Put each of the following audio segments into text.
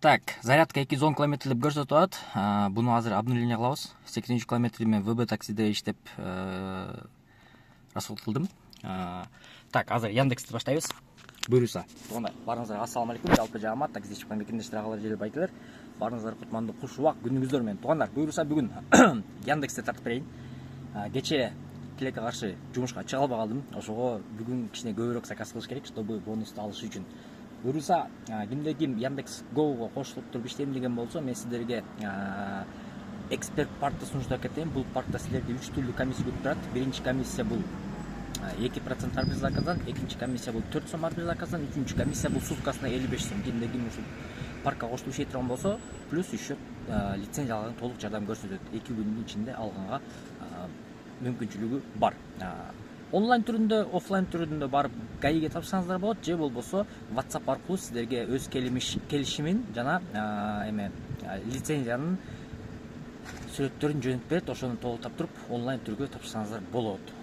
Так, зарядка 210 км деп көрсөтүп атат. Буну азыр обновление кылабыз. 8 км мен ВБ таксиде иштеп расход кылдым. Так, азыр Яндексти баштайбыз. Буюрса. Туугандар, баарыңыздарга ассаламу алейкум. Жалпы жаама такси чыккан бекиндештер агалар желе байтылар. Баарыңыздар кутмандуу куш убак күнүңүздөр менен. Туугандар, буюрса бүгүн Яндексте тартып берейин. Кечээ тилекке каршы жумушка чыга албай калдым. Ошого бүгүн кичине көбүрөөк заказ кылыш керек, чтобы бонусту алыш үчүн. Буюрса, кимде ким Яндекс Го'го кошулуп туруп иштейм деген болсо, мен сиздерге эксперт паркты сунуштап кетейин. Бул паркта силерге 3 түрлүү комиссия күтүп турат. Биринчи комиссия бул 2% ар бир заказдан, экинчи комиссия бул 4 сом ар бир заказдан, үчүнчү комиссия бул суткасына 55 сом. Кимде ким ушул паркка кошулуп иштей турган болсо, плюс еще лицензия алганга толук жардам көрсөтөт. 2 күндүн ичинде алганга мүмкүнчүлүгү бар. Онлайн түрүндө, офлайн түрүндө барып гаиге тапшырсаңыздар болот, же болбосо WhatsApp аркылуу сиздерге өз келишимин жана лицензиянын сүрөттөрүн жөнөтүп берет. Ошону толуктап туруп онлайн түргө тапшырсаңыздар болот.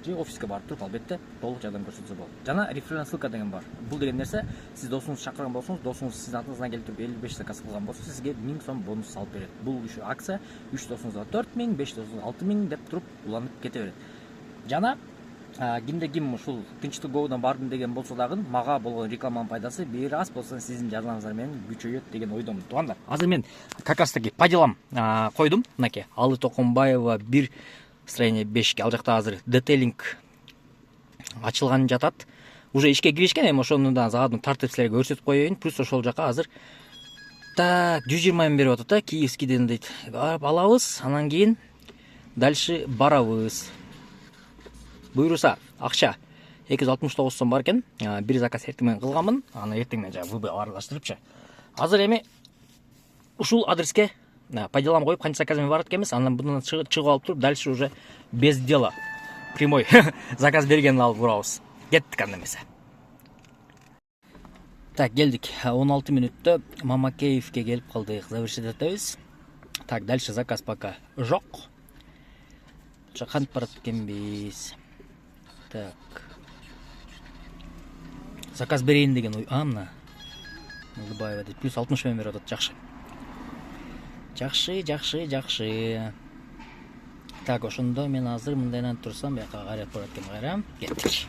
Же офиске барып туруп албетте толук жардам көрсөтсө болот. Жана реферальный ссылка деген бар. Бул деген нерсе, сиз досуңузду чакырган болсоңуз, досуңуз сиздин атыңыздан келип туруп 55 заказ кылган болсо, сизге 1000 сом бонус салып берет. Бул ушу акция 3 досуңузга 4000, 5 досуңузга 6000 деп туруп уланып кете берет. Жана кимде ким ушул Тынчтык Го'дан бардым деген болсо дагы мага болгон рекламанын пайдасы бир аз болсо сиздин жардамыңыздар менен күчөйөт деген ойдомун. Туугандар, азыр мен как раз таки по делам койдум. Мынакей Алы Токомбаева 1 строение 5 ал жакта азыр детейлинг ачылган жатат. Уже ишке киришкен, эми ошону да загадын тартып силерге көрсөтүп коеюн. Плюс ошол жака азыр так 120 миң берип атат да, Киевскийден дейт. Алабыз, анан кийин дальше барабыз. Буюрса, акча 269 сом бар экен. Бир заказ эртең менен кылганмын. Аны эртең менен ВБ аралаштырыпчы. Азыр эми ушул адреске по делам коюп, канча заказ менен барат экенбиз. Андан bundan чыгып алып туруп, дальше уже без дела. Прямой заказ бергенин алып урабыз. Кеттик анда эмесе. Так, келдик. 16 мүнөттө Мамакеевке келип калдык. Завершить этебиз. Так, дальше заказ пока жок. Кантип барат экенбиз. Так. Заказ берейин деген ой. Мына. Улыбаева дейт. Плюс 60 миң берип атат. Жакшы. Жакшы. Так, ошондо мен азыр мындайдан турсам, бияка карап барат экен, кайра. Кеттик.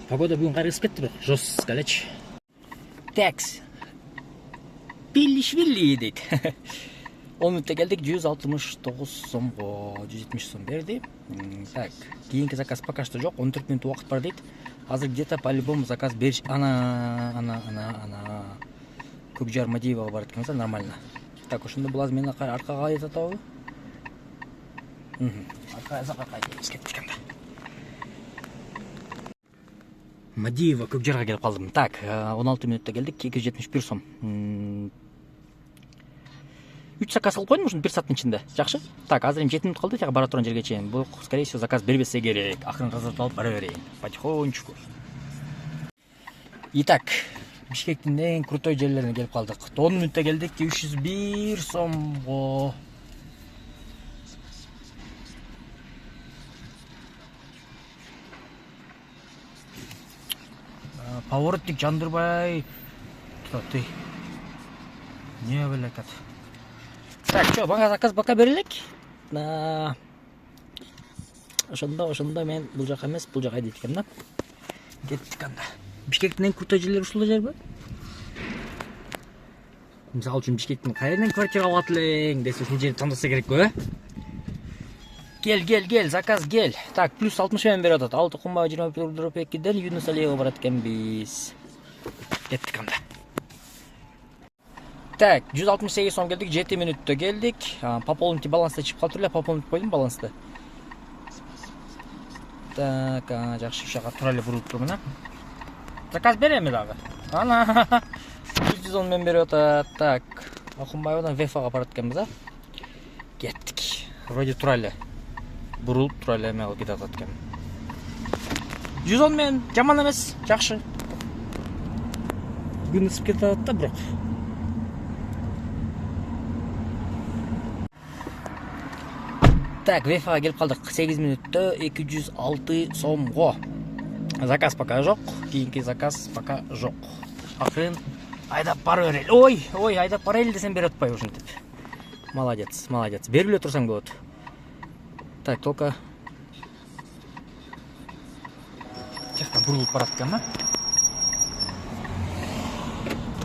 Погода бүгүн кайра ысып кетти, жестко элечи. Такс. Пиллишвили дейт. 10 мүнөттө келдик, 169 сомго, 170 сом берди. Так, кийинки заказ пока что жок, 14 мүнөт убакыт бар дейт. Азыр где-то по-любому заказ бериш. Ана. Көкжар Мадиевага барат экенбиз, нормально. Так, ошондо бул азыр мени аркага кайдат атабы? Аркага кайдат кеттик анда. Мадиева Көкжарга келип калдым. Так, 16 мүнөттө келдик, 271 сом. 3 заказ кылып койдум ушуну 1 сааттын ичинде. Жакшы. Так, азыр эми 7 мүнөт калды, тага бара турган жерге чейин. Бул, скорее всего, заказ бербесе керек. Акырын тазартып алып бара берейин. Потихонечку. Итак, Бишкектин эң крутой жерлерине келип калдык. 10 мүнөттө келдик, 301 сомго. Поворотник жандырбай. Ты. Не белекат. Так, что, бага заказ пока берелик. Ошондо мен бул жака эмес, бул жака дейт экен да. Кеттик анда. Бишкектин эң крутой жерлери ушул жерби? Мисалы үчүн Бишкектин кайерден квартира алат элең десе, ушул жерди тандаса керекпи, Гел, заказ гел. Так, плюс 60 миң берип атат. Алы Токомбаева 22-ден Юнус Алиева барат экенбиз. Кеттик анда. Так, 168 сом келдик, 7 мүнөттө келдик. Пополнить баланста чыгып калды эле, пополнить койдум балансты. Так, жакшы, ушага тура эле бурулуп турмун, Заказ береми дагы. Ана 110 миң берип атат. Так, Токомбаевадан ВФга барат экенбиз, Кеттик. Вроде тура эле бурулуп тура эле эме кылып кетип атат экен. 110 миң жаман эмес, жакшы. Күн ысып кетип атат да, бирок. Так, ВФга келип калдык. 8 мүнөттө 206 сомго. Заказ пока жок, кийинки заказ пока жок. Акырын Айдап бара берели. Ой, айдап бара эле десем берип атпайбы ушинтип. Молодец. Берип эле турсаң болот. Так, только жактан бурулуп барат экен да.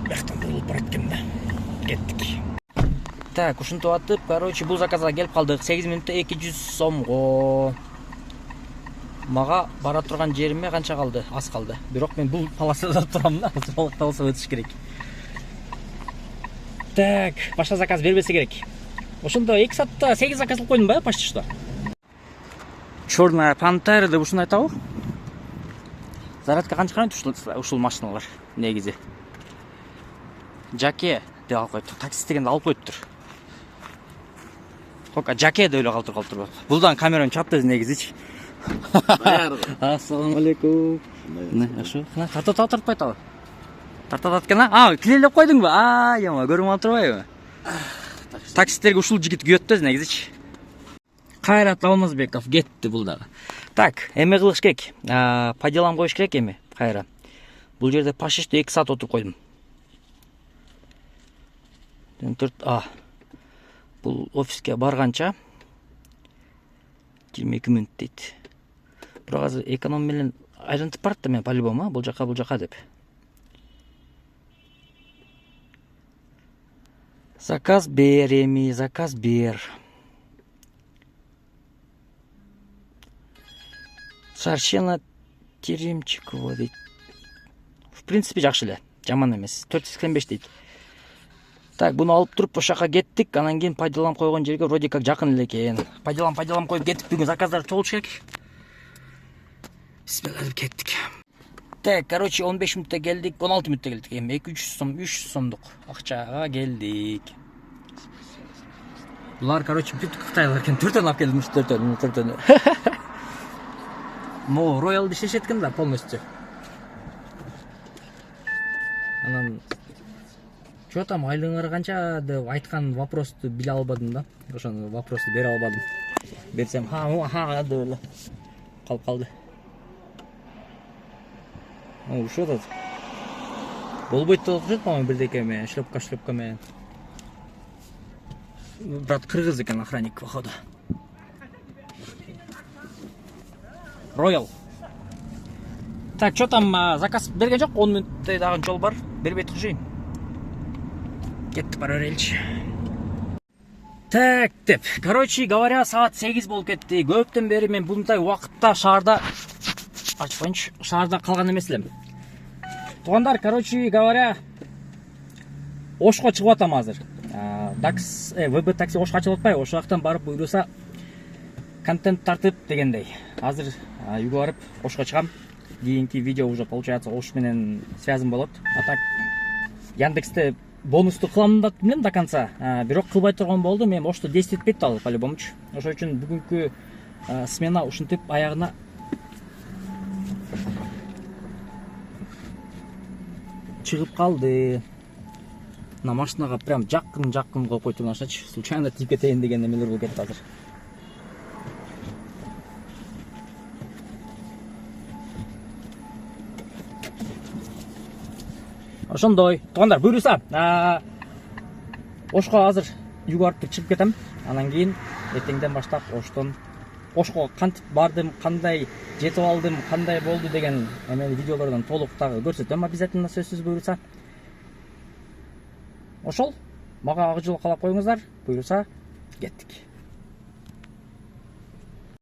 Жактан бурулуп барат экен да. Кеттик. Так, ушинтип атып, короче, бул заказга келип калдык. 8 минутта 200 сомго. Мага бара турган жериме канча калды? Аз калды. Бирок мен бул полосада турам да. Балыкта болсо өтүш керек. Так, башка заказ бербесе керек. Ошондо 2 саатта 8 заказ кылып койдум ба, почти что. Черная пантера деп ушуну айтабы? Зарядка канча карайт ушул машиналар негизи. Жаке деп алып койду. Такси дегенде алып коюптур. Только жаке деп эле калтырып. Булдан камераны чаптыз негизичи. Ассаламу алейкум. Ашу, тартып айтабы? Тартат экен а? Килелеп койдуңбу? Яма, көрүп атырбайбы? Таксистерге ушул жигит күйөттөз негизичи. Кайрат Алмазбеков кетти бул дагы. Так, эме кылыш керек. По делам коюш керек эми, кайра. Бул жерде почти 2 саат отуруп койдум. Бул офиске барганча 22 мүнөт дейт. Бирок азыр эконом менен айлантып барат да мен по-любому, бул жака деп. Заказ бер эми, заказ бер. Совершенно Теремчикова дейт. В принципе, жакшы эле, жаман эмес. 485 дейт. Так, буну алып туруп ошака кеттик. Анан кийин пайдаланып койгон жерге вроде как жакын эле экен. Пайдаланып коюп кетип бүгүн заказдар чогулуш керек. Бисмилла деп кеттик. Так, короче, 15 мүнөттө келдик, 16 мүнөттө келдик. Эми 200 сом, 300 сомдук акчага келдик. Булар, короче, бүт Кытайлар экен. 4төн алып келдим, 4төн. Мо Royal иштешет экен да полностью. Анан чё там айлыгыңар канча деп айткан вопросту биле албадым да. Ошону вопросту бере албадым. Берсем ха деп эле калып калды. Ушо да. Болбойт деп окушат, по-моему, бирдеке менен, шлепка менен. Брат кыргыз экен охранник, походу. Royal. Так, что там заказ берген жок? 10 мүнөттөй дагы жол бар. Бербей турушайын. Кетти бара береличи. Так, деп. Короче говоря, саат 8 болуп кетти. Көптөн бери мен мындай убакытта шаарда калган эмес элем. Туугандар, короче говоря, Ошко чыгып атам азыр. ВБ такси Ошко ачылып атпайбы? Ошол жактан барып буйруса контент тартып дегендей. Азыр үйгө барып Ошко чыгам. Кийинки видео уже получается Ош менен связым болот. А так Яндексте бонусту кылам да билем до конца. Бирок кылбай турган болду. Мен Ошто действиетпейт ал по-любомучу. Ошол үчүн бүгүнкү смена ушинтип аягына чыгып калды. На машинага прям жакын коюп койдум ашачы. Случайно тип кетейин деген эмелер болуп кетти азыр. Ошондой. Туугандар, буйруса, Ошко азыр үйгө барып чыгып кетем. Анан кийин эртеңден баштап Ошко кантип бардым, кандай жетип алдым, кандай болду деген эмели видеолордон толук дагы көрсөтөм обязательно, сөзсүз буйруса. Ошол, мага ак жол каалап коюңуздар. Буйруса, кеттик.